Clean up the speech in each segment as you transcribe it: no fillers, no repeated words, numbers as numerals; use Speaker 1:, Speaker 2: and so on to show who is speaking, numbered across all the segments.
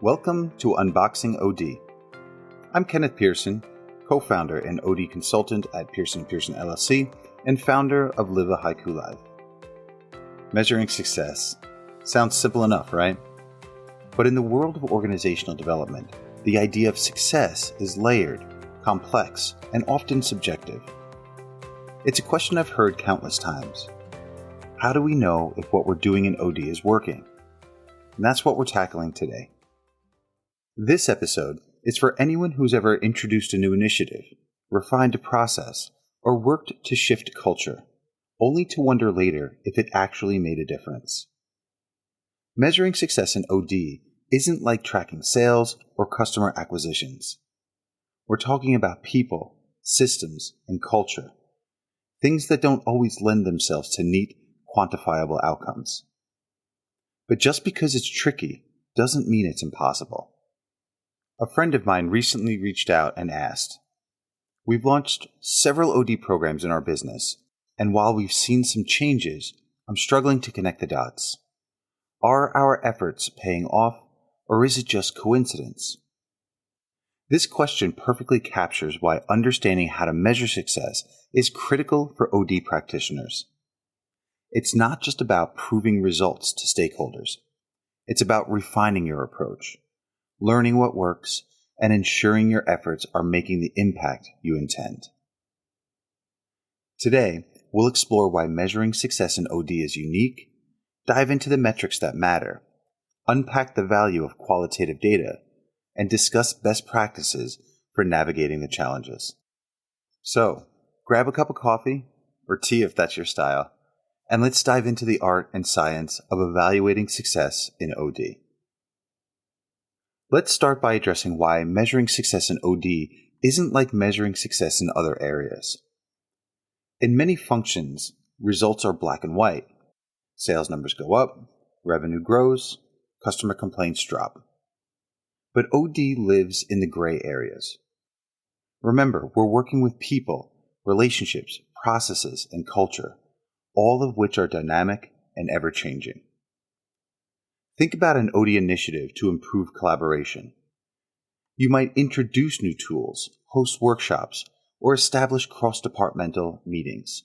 Speaker 1: Welcome to Unboxing OD. I'm Kenneth Pearson, co-founder and OD consultant at Pearson & Pearson LLC and founder of Live a Haiku Life. Measuring success sounds simple enough, right? But in the world of organizational development, the idea of success is layered, complex, and often subjective. It's a question I've heard countless times. How do we know if what we're doing in OD is working? And that's what we're tackling today. This episode is for anyone who's ever introduced a new initiative, refined a process, or worked to shift culture, only to wonder later if it actually made a difference. Measuring success in OD isn't like tracking sales or customer acquisitions. We're talking about people, systems, and culture, things that don't always lend themselves to neat, quantifiable outcomes. But just because it's tricky doesn't mean it's impossible. A friend of mine recently reached out and asked, "We've launched several OD programs in our business, and while we've seen some changes, I'm struggling to connect the dots. Are our efforts paying off, or is it just coincidence?" This question perfectly captures why understanding how to measure success is critical for OD practitioners. It's not just about proving results to stakeholders. It's about refining your approach, learning what works, and ensuring your efforts are making the impact you intend. Today, we'll explore why measuring success in OD is unique, dive into the metrics that matter, unpack the value of qualitative data, and discuss best practices for navigating the challenges. So, grab a cup of coffee, or tea if that's your style, and let's dive into the art and science of evaluating success in OD. Let's start by addressing why measuring success in OD isn't like measuring success in other areas. In many functions, results are black and white. Sales numbers go up, revenue grows, customer complaints drop. But OD lives in the gray areas. Remember, we're working with people, relationships, processes, and culture, all of which are dynamic and ever-changing. Think about an OD initiative to improve collaboration. You might introduce new tools, host workshops, or establish cross-departmental meetings.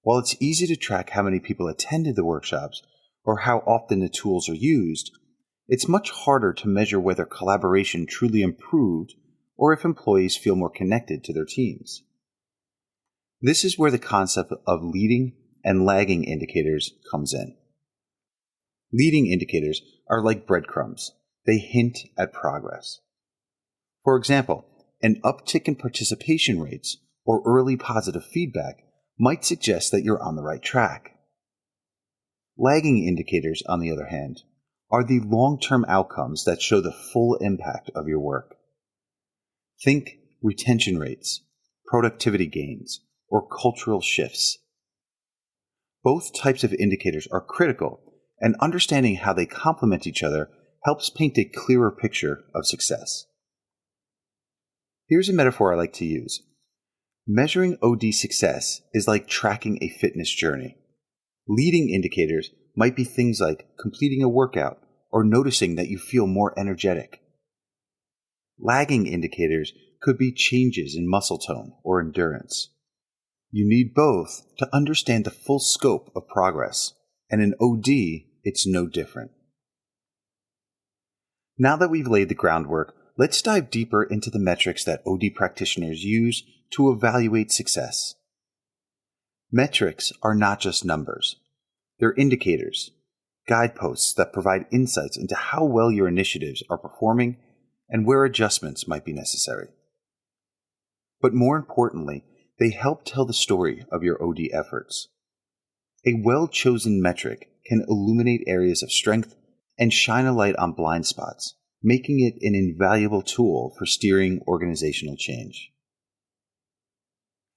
Speaker 1: While it's easy to track how many people attended the workshops or how often the tools are used, it's much harder to measure whether collaboration truly improved or if employees feel more connected to their teams. This is where the concept of leading and lagging indicators comes in. Leading indicators are like breadcrumbs. They hint at progress. For example, an uptick in participation rates or early positive feedback might suggest that you're on the right track. Lagging indicators, on the other hand, are the long-term outcomes that show the full impact of your work. Think retention rates, productivity gains, or cultural shifts. Both types of indicators are critical, and understanding how they complement each other helps paint a clearer picture of success. Here's a metaphor I like to use. Measuring OD success is like tracking a fitness journey. Leading indicators might be things like completing a workout or noticing that you feel more energetic. Lagging indicators could be changes in muscle tone or endurance. You need both to understand the full scope of progress, and in OD, it's no different. Now that we've laid the groundwork, let's dive deeper into the metrics that OD practitioners use to evaluate success. Metrics are not just numbers. They're indicators, guideposts that provide insights into how well your initiatives are performing and where adjustments might be necessary. But more importantly, they help tell the story of your OD efforts. A well-chosen metric can illuminate areas of strength and shine a light on blind spots, making it an invaluable tool for steering organizational change.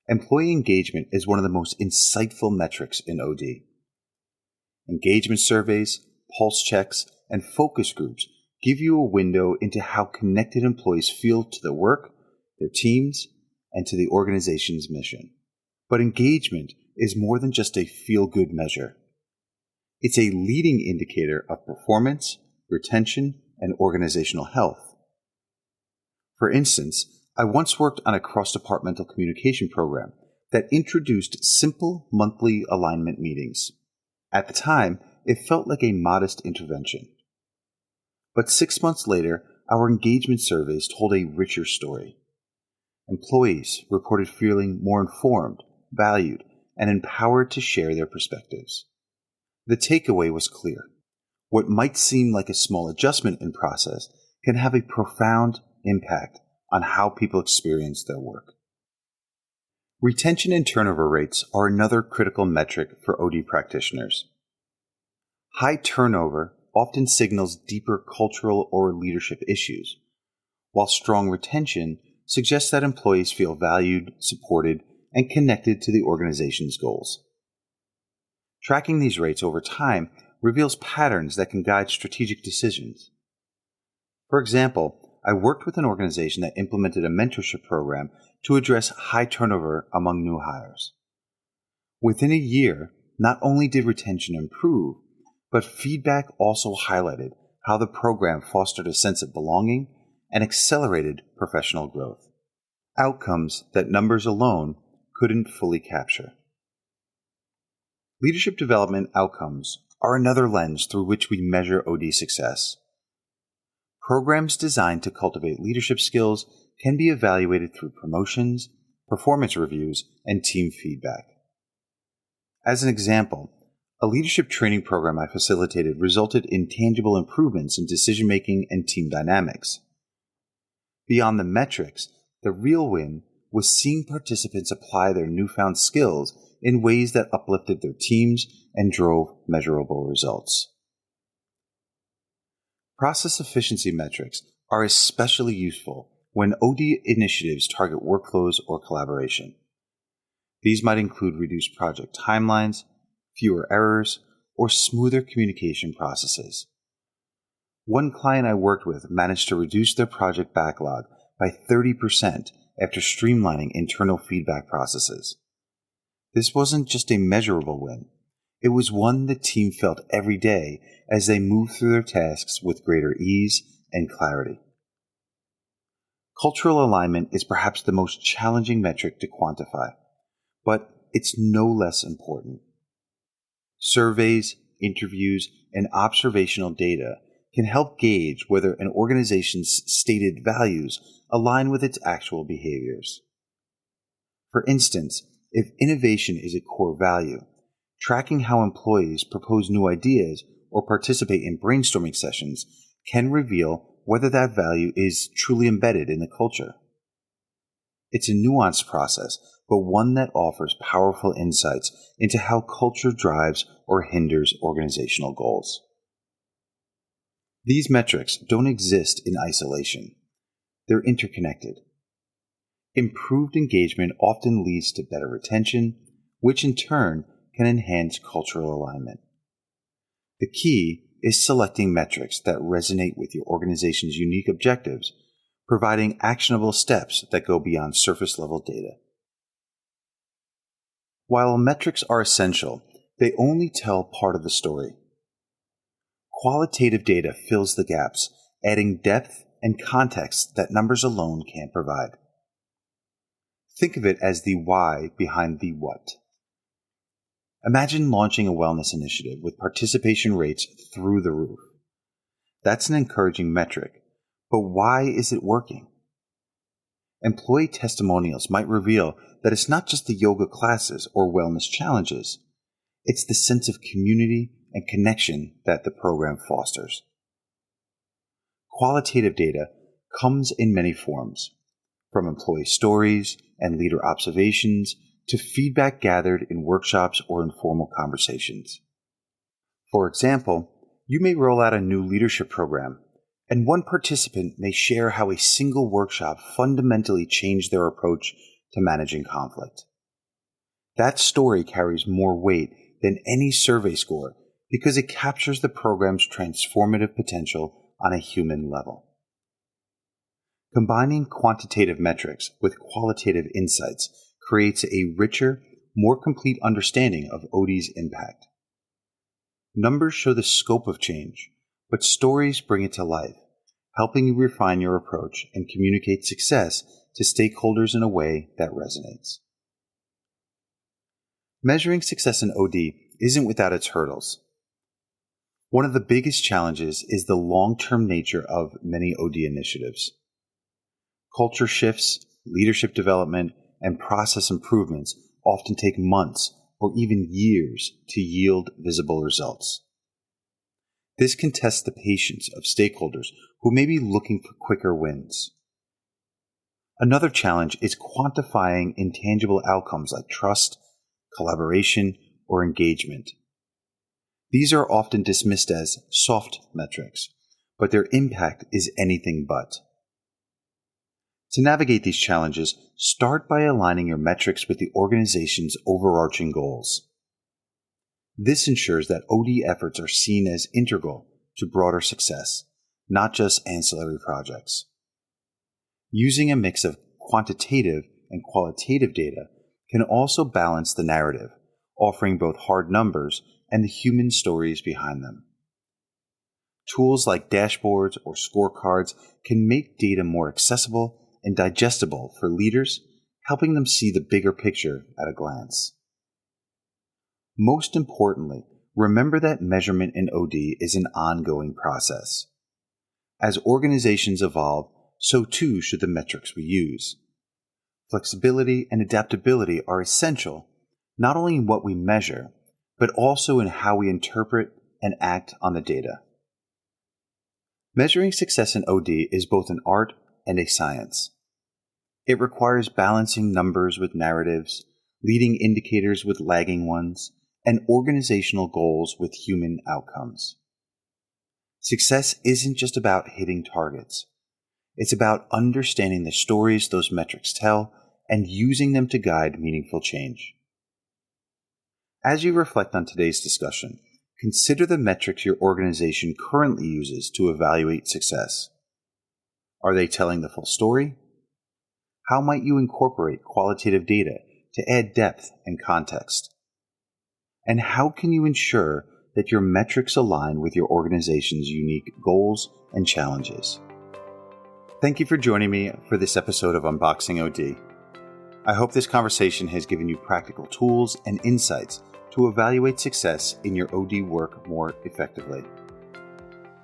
Speaker 1: Employee engagement is one of the most insightful metrics in OD. Engagement surveys, pulse checks, and focus groups give you a window into how connected employees feel to their work, their teams, and to the organization's mission. But engagement is more than just a feel-good measure. It's a leading indicator of performance, retention, and organizational health. For instance, I once worked on a cross-departmental communication program that introduced simple monthly alignment meetings. At the time, it felt like a modest intervention. But 6 months later, our engagement surveys told a richer story. Employees reported feeling more informed, valued, and empowered to share their perspectives. The takeaway was clear. What might seem like a small adjustment in process can have a profound impact on how people experience their work. Retention and turnover rates are another critical metric for OD practitioners. High turnover often signals deeper cultural or leadership issues, while strong retention suggests that employees feel valued, supported, and connected to the organization's goals. Tracking these rates over time reveals patterns that can guide strategic decisions. For example, I worked with an organization that implemented a mentorship program to address high turnover among new hires. Within a year, not only did retention improve, but feedback also highlighted how the program fostered a sense of belonging and accelerated professional growth. Outcomes that numbers alone couldn't fully capture. Leadership development outcomes are another lens through which we measure OD success. Programs designed to cultivate leadership skills can be evaluated through promotions, performance reviews, and team feedback. As an example, a leadership training program I facilitated resulted in tangible improvements in decision-making and team dynamics. Beyond the metrics, the real win was seeing participants apply their newfound skills in ways that uplifted their teams and drove measurable results. Process efficiency metrics are especially useful when OD initiatives target workflows or collaboration. These might include reduced project timelines, fewer errors, or smoother communication processes. One client I worked with managed to reduce their project backlog by 30% after streamlining internal feedback processes. This wasn't just a measurable win. It was one the team felt every day as they moved through their tasks with greater ease and clarity. Cultural alignment is perhaps the most challenging metric to quantify, but it's no less important. Surveys, interviews, and observational data can help gauge whether an organization's stated values align with its actual behaviors. For instance, if innovation is a core value, tracking how employees propose new ideas or participate in brainstorming sessions can reveal whether that value is truly embedded in the culture. It's a nuanced process, but one that offers powerful insights into how culture drives or hinders organizational goals. These metrics don't exist in isolation. They're interconnected. Improved engagement often leads to better retention, which in turn can enhance cultural alignment. The key is selecting metrics that resonate with your organization's unique objectives, providing actionable steps that go beyond surface-level data. While metrics are essential, they only tell part of the story. Qualitative data fills the gaps, adding depth and context that numbers alone can't provide. Think of it as the why behind the what. Imagine launching a wellness initiative with participation rates through the roof. That's an encouraging metric, but why is it working? Employee testimonials might reveal that it's not just the yoga classes or wellness challenges. It's the sense of community and connection that the program fosters. Qualitative data comes in many forms, from employee stories and leader observations to feedback gathered in workshops or informal conversations. For example, you may roll out a new leadership program, and one participant may share how a single workshop fundamentally changed their approach to managing conflict. That story carries more weight than any survey score because it captures the program's transformative potential on a human level. Combining quantitative metrics with qualitative insights creates a richer, more complete understanding of OD's impact. Numbers show the scope of change, but stories bring it to life, helping you refine your approach and communicate success to stakeholders in a way that resonates. Measuring success in OD isn't without its hurdles. One of the biggest challenges is the long-term nature of many OD initiatives. Culture shifts, leadership development, and process improvements often take months or even years to yield visible results. This can test the patience of stakeholders who may be looking for quicker wins. Another challenge is quantifying intangible outcomes like trust, collaboration, or engagement. These are often dismissed as soft metrics, but their impact is anything but. To navigate these challenges, start by aligning your metrics with the organization's overarching goals. This ensures that OD efforts are seen as integral to broader success, not just ancillary projects. Using a mix of quantitative and qualitative data can also balance the narrative, offering both hard numbers and the human stories behind them. Tools like dashboards or scorecards can make data more accessible and digestible for leaders, helping them see the bigger picture at a glance. Most importantly, remember that measurement in OD is an ongoing process. As organizations evolve, so too should the metrics we use. Flexibility and adaptability are essential, not only in what we measure, but also in how we interpret and act on the data. Measuring success in OD is both an art and a science. It requires balancing numbers with narratives, leading indicators with lagging ones, and organizational goals with human outcomes. Success isn't just about hitting targets. It's about understanding the stories those metrics tell and using them to guide meaningful change. As you reflect on today's discussion, consider the metrics your organization currently uses to evaluate success. Are they telling the full story? How might you incorporate qualitative data to add depth and context? And how can you ensure that your metrics align with your organization's unique goals and challenges? Thank you for joining me for this episode of Unboxing OD. I hope this conversation has given you practical tools and insights to evaluate success in your OD work more effectively.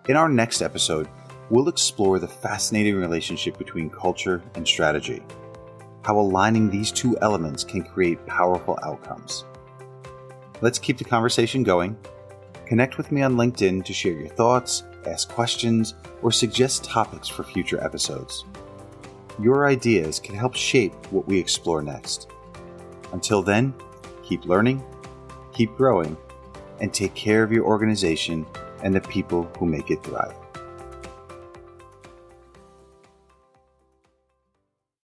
Speaker 1: In our next episode, we'll explore the fascinating relationship between culture and strategy, how aligning these two elements can create powerful outcomes. Let's keep the conversation going. Connect with me on LinkedIn to share your thoughts, ask questions, or suggest topics for future episodes. Your ideas can help shape what we explore next. Until then, keep learning, keep growing, and take care of your organization and the people who make it thrive.